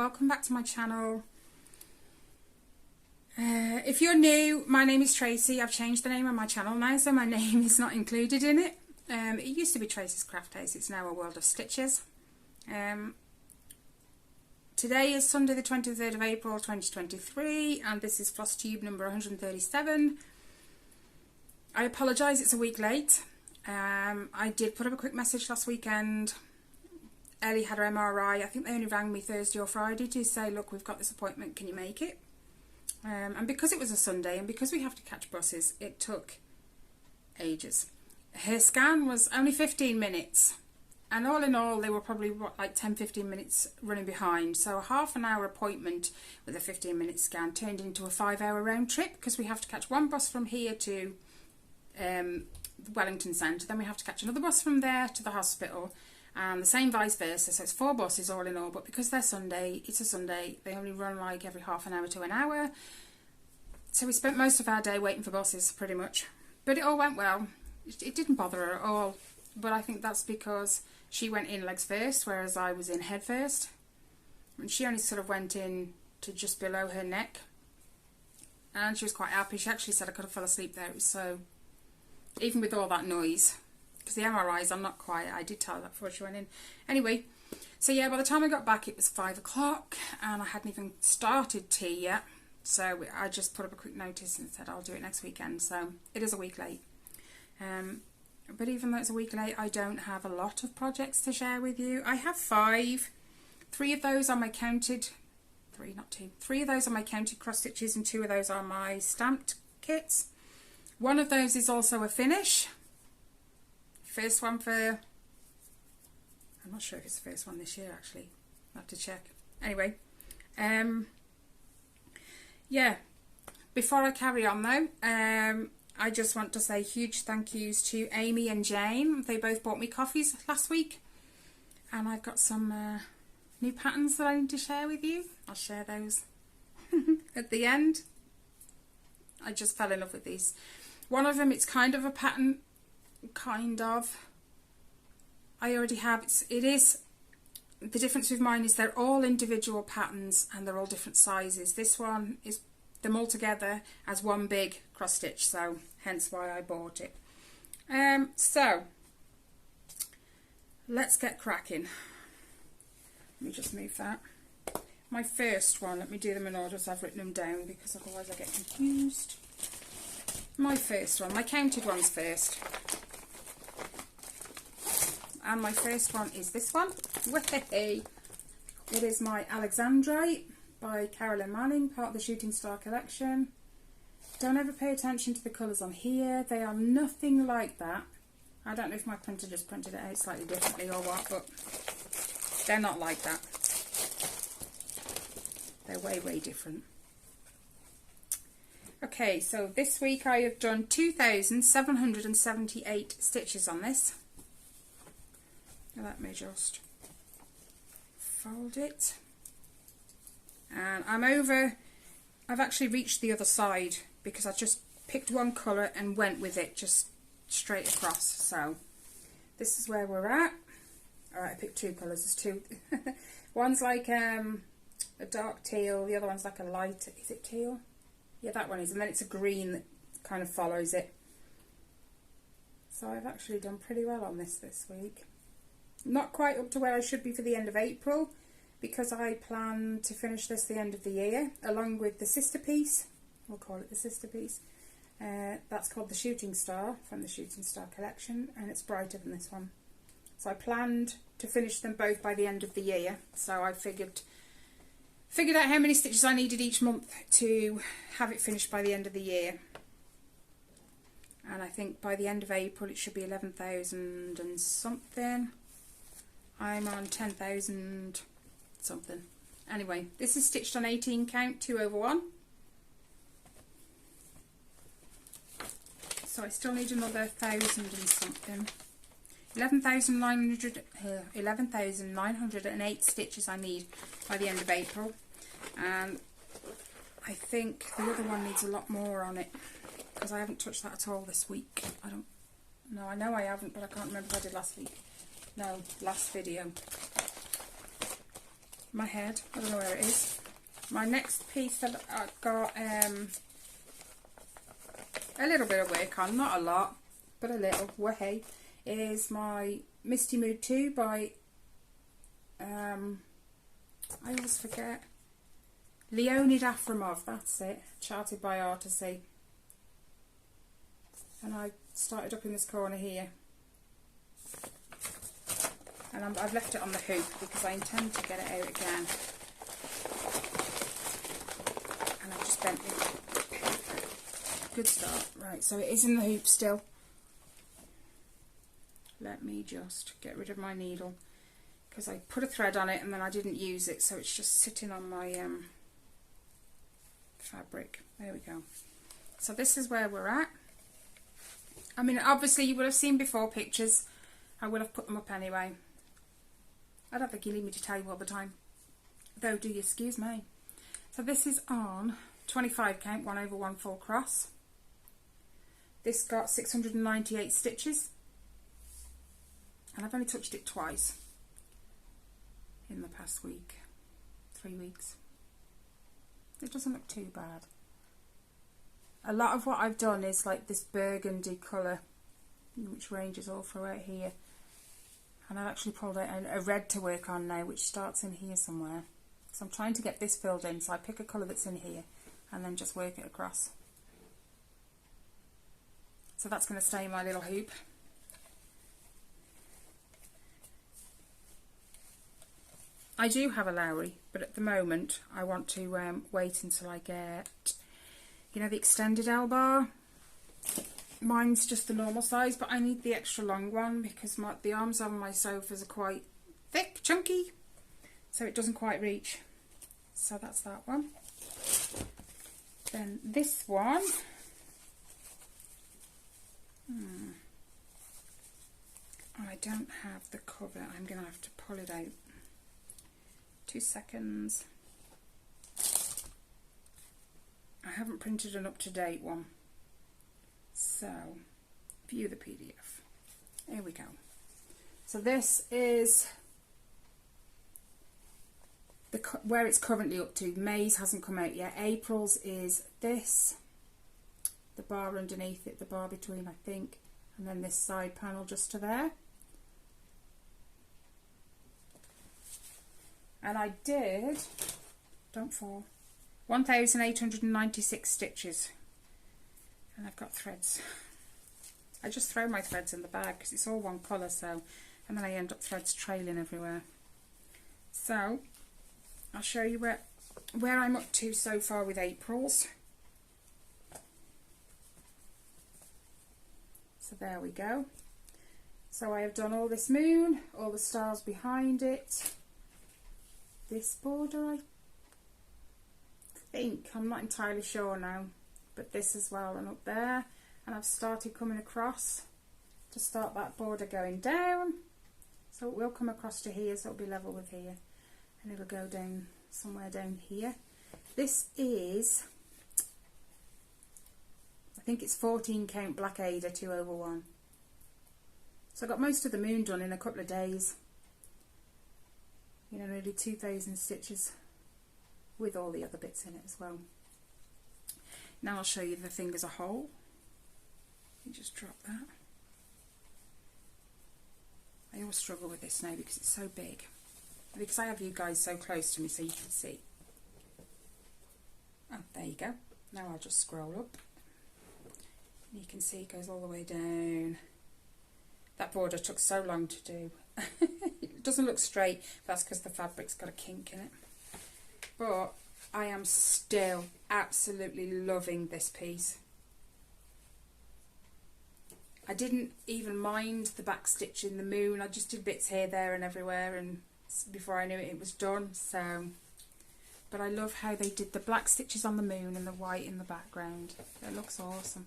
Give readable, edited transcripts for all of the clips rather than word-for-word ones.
welcome back to my channel. If you're new, my name is Tracy. I've changed the name of my channel now, so my name is not included in it. It used to be Tracy's Craft House. It's now A World of Stitches. Today is Sunday the 23rd of April 2023, and this is Flosstube number 137. I apologise, it's a week late. I did put up a quick message last weekend. Ellie had her MRI. I think they only rang me Thursday or Friday to say, look, we've got this appointment, can you make it? And because it was a Sunday and because we have to catch buses, it took ages. Her scan was only 15 minutes, and all in all they were probably like 10-15 minutes running behind. So a half an hour appointment with a 15-minute scan turned into a 5-hour round trip, because we have to catch one bus from here to the Wellington Centre, then we have to catch another bus from there to the hospital, and the same vice versa. So it's 4 buses all in all, but because they're Sunday, it's a Sunday, they only run like every half an hour to an hour. So we spent most of our day waiting for buses, pretty much. But it all went well. It didn't bother her at all, but I think that's because she went in legs first, whereas I was in head first. And she only sort of went in to just below her neck, and she was quite happy. She actually said I could have fell asleep there. It was so, even with all that noise, because the MRIs, I'm not quiet. I did tell her that before she went in. Anyway, so yeah, by the time I got back, it was 5 o'clock, and I hadn't even started tea yet. So I just put up a quick notice and said I'll do it next weekend. So it is a week late. But even though it's a week late, I don't have a lot of projects to share with you. I have 5. 3 of those are my counted, 3, not 2. 3 of those are my counted cross stitches, and 2 of those are my stamped kits. One of those is also a finish. First one for, I'm not sure if it's the first one this year actually. I'll have to check. Anyway, yeah, before I carry on though, I just want to say huge thank yous to Amy and Jane. They both bought me coffees last week, and I've got some new patterns that I need to share with you. I'll share those at the end. I just fell in love with these. One of them, it's kind of a pattern, kind of. I already have, it is, the difference with mine is they're all individual patterns and they're all different sizes. This one is them all together as one big cross stitch, so hence why I bought it. So let's get cracking. Let me just move that. My first one, let me do them in order so I've written them down, because otherwise I get confused. My first one, my counted ones first. And my first one is this one. It is my Alexandrite by Carolyn Manning, part of the Shooting Star collection. Don't ever pay attention to the colours on here. They are nothing like that. I don't know if my printer just printed it out slightly differently or what, but they're not like that. They're way, way different. Okay, so this week I have done 2,778 stitches on this. Now let me just fold it. And I've actually reached the other side because I just picked one colour and went with it just straight across. So this is where we're at. Alright, I picked 2 colours, there's 2. One's like a dark teal, the other one's like a light, is it teal? Yeah, that one is, and then it's a green that kind of follows it. So I've actually done pretty well on this week. Not quite up to where I should be for the end of April, because I plan to finish this the end of the year, along with the sister piece. We'll call it the sister piece. That's called the Shooting Star, from the Shooting Star collection, and it's brighter than this one. So I planned to finish them both by the end of the year, so I figured out how many stitches I needed each month to have it finished by the end of the year. And I think by the end of April it should be 11,000 and something. I'm on 10,000 something. Anyway, this is stitched on 18 count, 2/1. So I still need another 1,000 and something. 11,908 stitches I need by the end of April, and I think the other one needs a lot more on it because I haven't touched that at all this week. I know I haven't, but I can't remember if I did last week. No, last video. my head. I don't know where it is. My next piece that I've got a little bit of work on, not a lot, but a little, way, is my Misty Mood 2 by, I always forget, Leonid Afremov, that's it, charted by Artisy. And I started up in this corner here. And I've left it on the hoop because I intend to get it out again. And I've just bent it. Good start. Right, so it is in the hoop still. Let me just get rid of my needle because I put a thread on it and then I didn't use it, so it's just sitting on my fabric. There we go. So this is where we're at. I mean, obviously you would have seen before pictures. I would have put them up anyway. I don't think you need me to tell you all the time, though, do you? Excuse me. So this is on 25 count, 1/1 full cross. This got 698 stitches, and I've only touched it twice in the past week, 3 weeks. It doesn't look too bad. A lot of what I've done is like this burgundy colour, which ranges all throughout here. And I've actually pulled out a red to work on now, which starts in here somewhere. So I'm trying to get this filled in, so I pick a colour that's in here and then just work it across. So that's going to stay in my little hoop. I do have a Lowry, but at the moment I want to wait until I get, you know, the extended L-bar. Mine's just the normal size, but I need the extra long one because the arms on my sofas are quite thick, chunky, so it doesn't quite reach. So that's that one. Then this one, I don't have the cover. I'm going to have to pull it out. 2 seconds. I haven't printed an up-to-date one. So, view the PDF. There we go. So this is where it's currently up to. May's hasn't come out yet. April's is this, the bar underneath it, the bar between, I think, and then this side panel just to there. And I did, don't fall, 1,896 stitches. And I've got threads. I just throw my threads in the bag because it's all one colour, so, and then I end up threads trailing everywhere. So I'll show you where I'm up to so far with April's. So there we go. So I have done all this moon, all the stars behind it, this border, I think, I'm not entirely sure now, but this as well, and up there, and I've started coming across to start that border going down, so it will come across to here, so it'll be level with here, and it'll go down somewhere down here. This is, I think it's 14 count Black Ada 2/1. So I got most of the moon done in a couple of days, you know, nearly 2,000 stitches with all the other bits in it as well. Now I'll show you the thing as a whole. You just drop that. I always struggle with this now because it's so big. Because I have you guys so close to me so you can see. Oh, there you go. Now I'll just scroll up. You can see it goes all the way down. That border took so long to do. It doesn't look straight. That's because the fabric's got a kink in it. But I am still absolutely loving this piece. I didn't even mind the back stitch in the moon. I just did bits here, there and everywhere, and before I knew it, it was done. So, but I love how they did the black stitches on the moon and the white in the background. It looks awesome.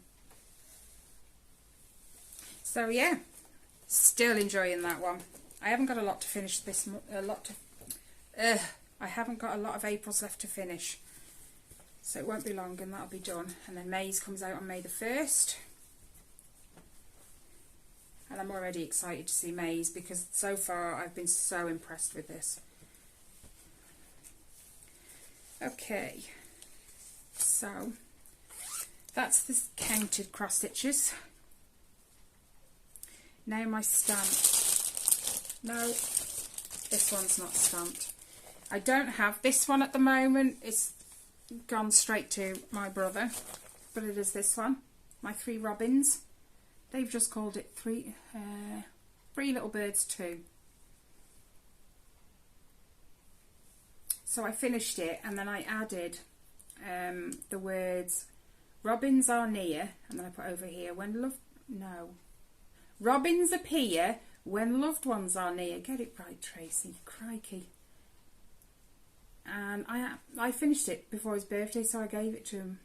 So yeah, still enjoying that one. I haven't got a lot to finish this, I haven't got a lot of April's left to finish. So it won't be long and that'll be done. And then May's comes out on May the 1st. And I'm already excited to see May's because so far I've been so impressed with this. Okay, so that's the counted cross stitches. Now my stamp. No, this one's not stamped. I don't have this one at the moment. It's gone straight to my brother, but it is this one, my 3 robins. They've just called it three little birds 2. So I finished it, and then I added the words robins are near, and then I put over here robins appear when loved ones are near. Get it right, Tracy. Crikey. And I finished it before his birthday, so I gave it to him,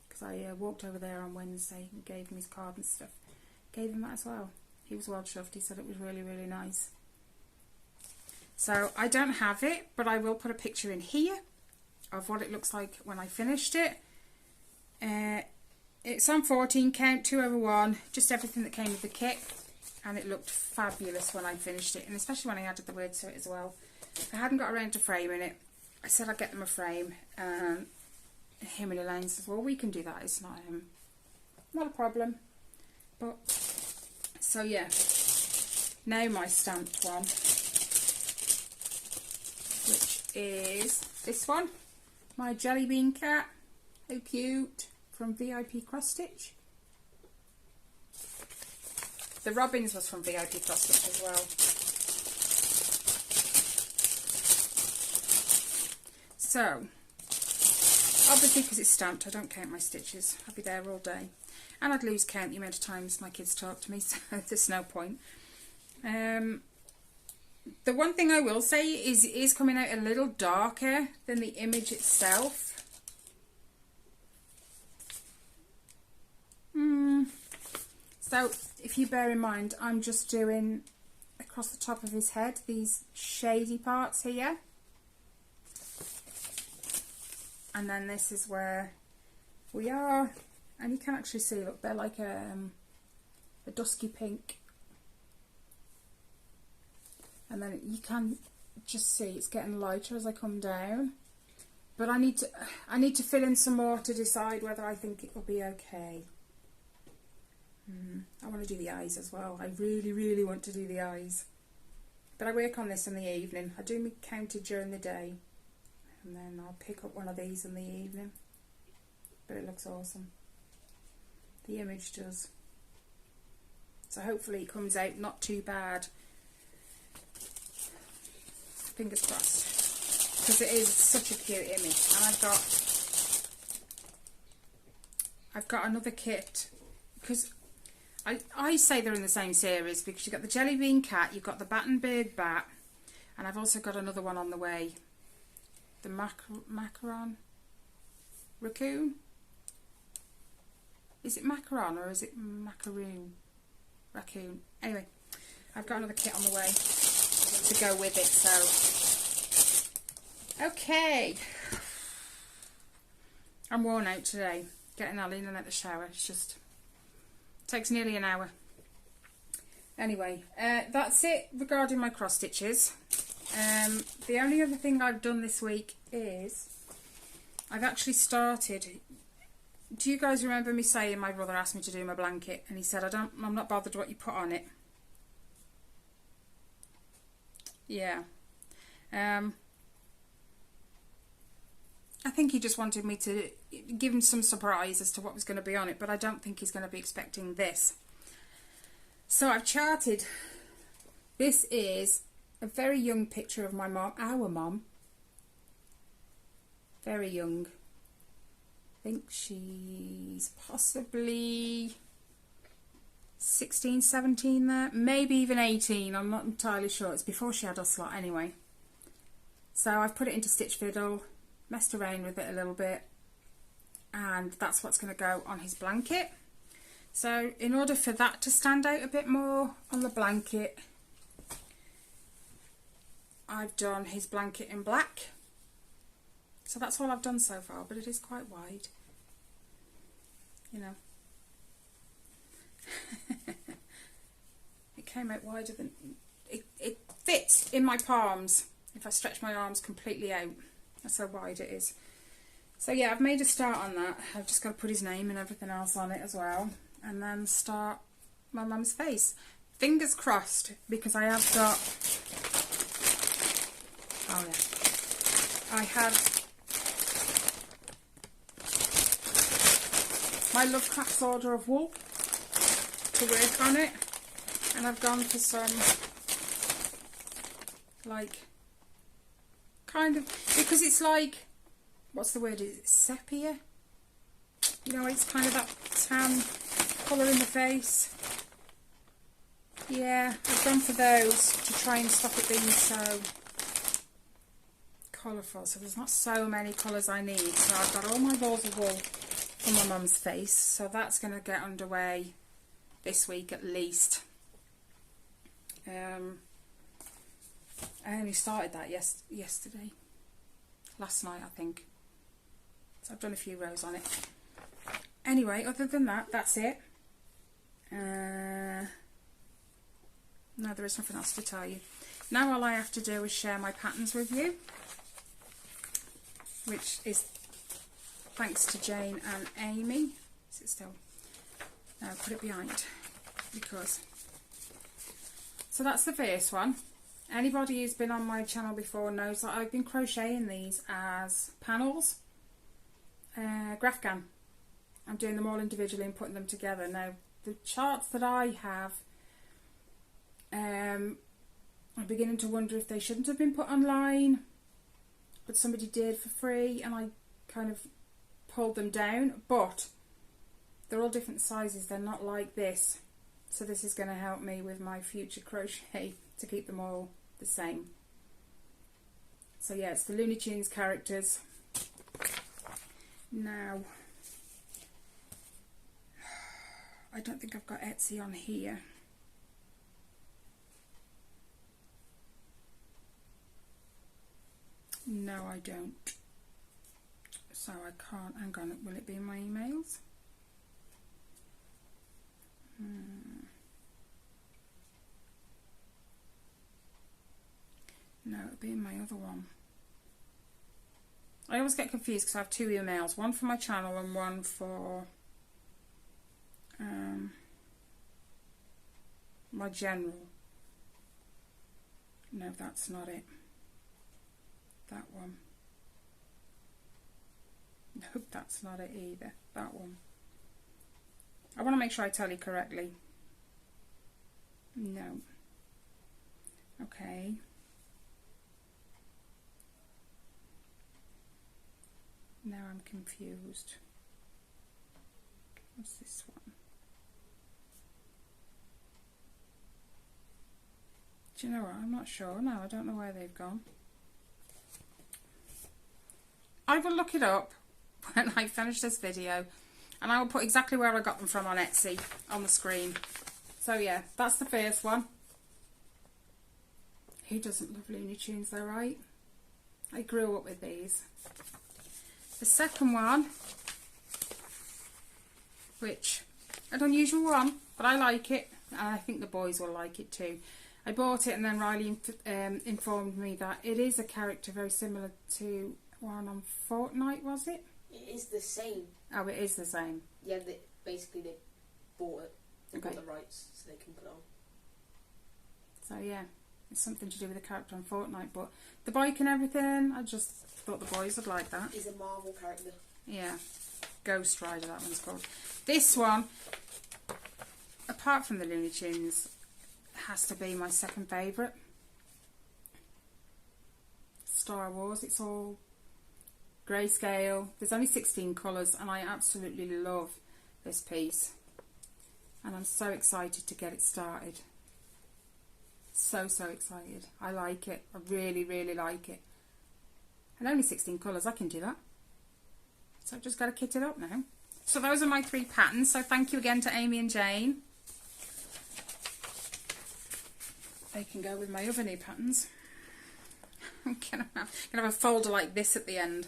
because I walked over there on Wednesday and gave him his card and stuff. Gave him that as well. He was well chuffed. He said it was really, really nice. So I don't have it, but I will put a picture in here of what it looks like when I finished it. It's on 14 count, 2 over 1, just everything that came with the kit, and it looked fabulous when I finished it, and especially when I added the words to it as well. I hadn't got around to framing it. I said I'd get them a frame, and him and Elaine says, well, we can do that, it's not a problem. But so yeah, now my stamped one, which is this one, my jelly bean cat. How cute, from VIP Cross Stitch. The robins was from VIP Cross Stitch as well. So obviously, because it's stamped, I don't count my stitches. I'll be there all day, and I'd lose count the amount of times my kids talk to me, so there's no point. The one thing I will say is it is coming out a little darker than the image itself. So if you bear in mind, I'm just doing across the top of his head these shady parts here, and then this is where we are, and you can actually see, look, they're like a dusky pink, and then you can just see it's getting lighter as I come down, but I need to fill in some more to decide whether I think it will be okay. I want to do the eyes as well. I really, really want to do the eyes, but I work on this in the evening. I do my counted during the day, and then I'll pick up one of these in the evening. But it looks awesome. The image does. So hopefully it comes out not too bad. Fingers crossed, because it is such a cute image. And I've got another kit, because I say they're in the same series, because you've got the jelly bean cat, you've got the Battenberg bat, and I've also got another one on the way, the macaron raccoon. Is it macaron or is it macaroon? Raccoon. Anyway, I've got another kit on the way to go with it. So okay, I'm worn out today getting Aline in at the shower. It's just takes nearly an hour. Anyway, that's it regarding my cross stitches. The only other thing I've done this week is I've actually started. Do you guys remember me saying my brother asked me to do my blanket, and he said I'm not bothered what you put on it? Yeah. I think he just wanted me to give him some surprise as to what was going to be on it, but I don't think he's going to be expecting this. So I've charted. This is a very young picture of my mom, our mom. Very young. I think she's possibly 16, 17 there. Maybe even 18, I'm not entirely sure. It's before she had her slot anyway. So I've put it into Stitch Fiddle, messed around with it a little bit, and that's what's going to go on his blanket. So in order for that to stand out a bit more on the blanket, I've done his blanket in black. So that's all I've done so far, but it is quite wide, you know. It came out wider than it fits in my palms if I stretch my arms completely out. That's how wide it is. So yeah, I've made a start on that. I've just got to put his name and everything else on it as well, and then start my mum's face. Fingers crossed, because I have got, oh yeah, I have my Lovecraft's order of wool to work on it, and I've gone for some, like, kind of, because it's like, what's the word, is it sepia? You know, it's kind of that tan colour in the face. Yeah, I've gone for those to try and stop it being so colourful. So there's not so many colours I need. So I've got all my balls of wool for my mum's face. So that's going to get underway this week at least. I only started that yesterday. Last night, I think. So I've done a few rows on it. Anyway, other than that, that's it. No, there is nothing else to tell you. Now all I have to do is share my patterns with you, which is thanks to Jane and Amy. Sit still. No, put it behind, because... So that's the first one. Anybody who's been on my channel before knows that I've been crocheting these as panels, graph gan. I'm doing them all individually and putting them together. Now, the charts that I have, I'm beginning to wonder if they shouldn't have been put online, but somebody did for free, and I kind of pulled them down. But they're all different sizes. They're not like this. So this is going to help me with my future crochet to keep them all the same. So yeah, it's the Looney Tunes characters. Now, I don't think I've got Etsy on here. No, I don't. So I can't. Hang on, will it be in my emails? No, it'll be in my other one. I always get confused because I have two emails, one for my channel and one for my general. No, that's not it. That one. Nope, that's not it either. That one. I want to make sure I tell you correctly. No. Okay. Now I'm confused. What's this one? Do you know what? I'm not sure. No, I don't know where they've gone. I will look it up when I finish this video, and I will put exactly where I got them from on Etsy on the screen. So yeah, that's the first one. Who doesn't love Looney Tunes though, right? I grew up with these. The second one, which an unusual one, but I like it, and I think the boys will like it too. I bought it, and then Riley informed me that it is a character very similar to one on Fortnite, was it? It is the same. Oh, it is the same. Yeah, basically they bought it. They Okay. got the rights so they can put it on. So yeah, it's something to do with the character on Fortnite, but the bike and everything, I just thought the boys would like that. He's a Marvel character. Yeah, Ghost Rider, that one's called. This one, apart from the Looney Tunes, has to be my second favourite. Star Wars. It's all grayscale. There's only 16 colours, and I absolutely love this piece. And I'm so excited to get it started. So excited. I like it. I really, really like it. And only 16 colours, I can do that. So I've just got to kit it up now. So those are my 3 patterns. So thank you again to Amy and Jane. They can go with my other new patterns. I'm gonna have a folder like this at the end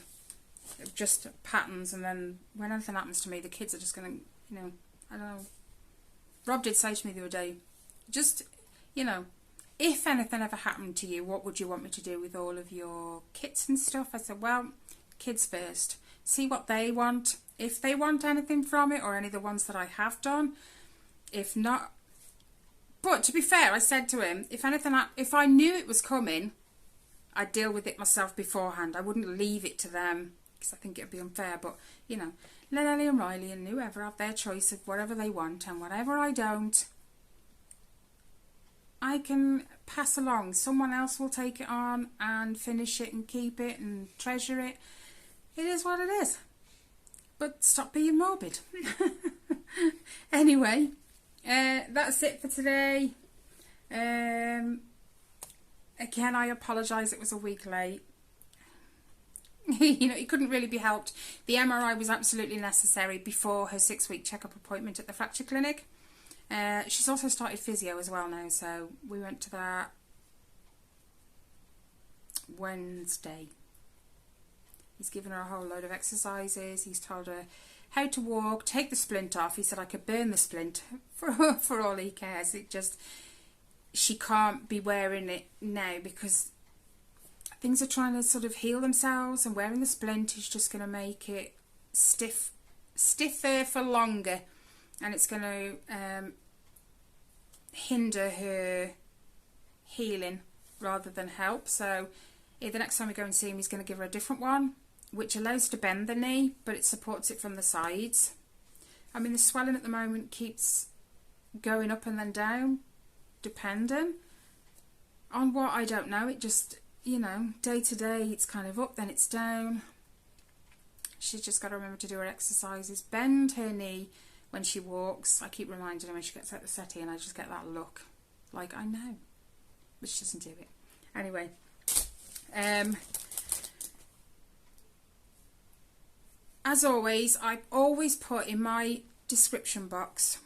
of just patterns, and then when anything happens to me, the kids are just gonna, you know, I don't know. Rob did say to me the other day, just, you know, if anything ever happened to you, what would you want me to do with all of your kits and stuff? I said, well, kids first. see what they want, if they want anything from it, or any of the ones that I have done. If not, but to be fair, I said to him, if anything, if I knew it was coming, I'd deal with it myself beforehand. I wouldn't leave it to them, because I think it would be unfair. But, you know, let Ellie and Riley and whoever have their choice of whatever they want, and whatever I don't, I can pass along. Someone else will take it on and finish it and keep it and treasure it. It is what it is. But stop being morbid. Anyway, that's it for today. Again, I apologise, it was a week late. You know, it couldn't really be helped. The MRI was absolutely necessary before her 6-week checkup appointment at the fracture clinic. She's also started physio as well now, so we went to that Wednesday. He's given her a whole load of exercises. He's told her how to walk, take the splint off. He said I could burn the splint for all he cares. It just, she can't be wearing it now because things are trying to sort of heal themselves, and wearing the splint is just going to make it stiffer for longer, and it's going to hinder her healing rather than help. So the next time we go and see him, he's going to give her a different one, which allows her to bend the knee, but it supports it from the sides. I mean, the swelling at the moment keeps going up and then down, depending on what, I don't know. It just, you know, day to day, it's kind of up, then it's down. She's just got to remember to do her exercises, bend her knee when she walks. I keep reminding her when she gets out the settee, and I just get that look, like, I know, but she doesn't do it. Anyway, as always, I always put in my description box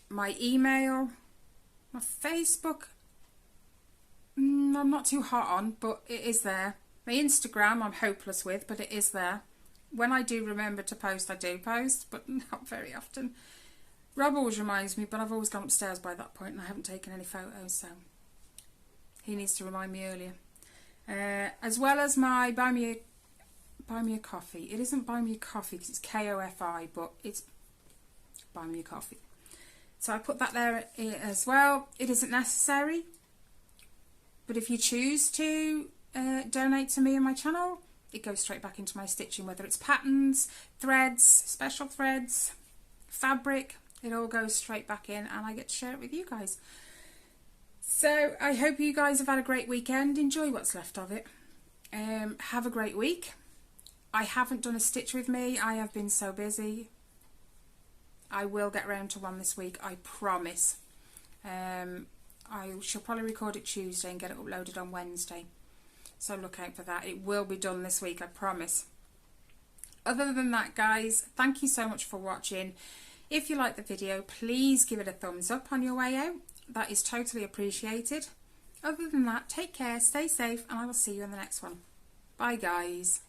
my email, my Facebook, I'm not too hot on, but it is there. My Instagram I'm hopeless with, but it is there. When I do remember to post, I do post, but not very often. Rob always reminds me, but I've always gone upstairs by that point and I haven't taken any photos, so he needs to remind me earlier. As well as my Buy Me a Coffee. It isn't Buy Me a Coffee because it's K-O-F-I, but it's Buy Me a Coffee. So I put that there as well. It isn't necessary, but if you choose to donate to me and my channel, it goes straight back into my stitching, whether it's patterns, threads, special threads, fabric, it all goes straight back in and I get to share it with you guys. So I hope you guys have had a great weekend. Enjoy what's left of it. Have a great week. I haven't done a stitch with me. I have been so busy. I will get round to one this week, I promise. I shall probably record it Tuesday and get it uploaded on Wednesday. So look out for that. It will be done this week, I promise. Other than that, guys, thank you so much for watching. If you like the video, please give it a thumbs up on your way out. That is totally appreciated. Other than that, take care, stay safe, and I will see you in the next one. Bye, guys.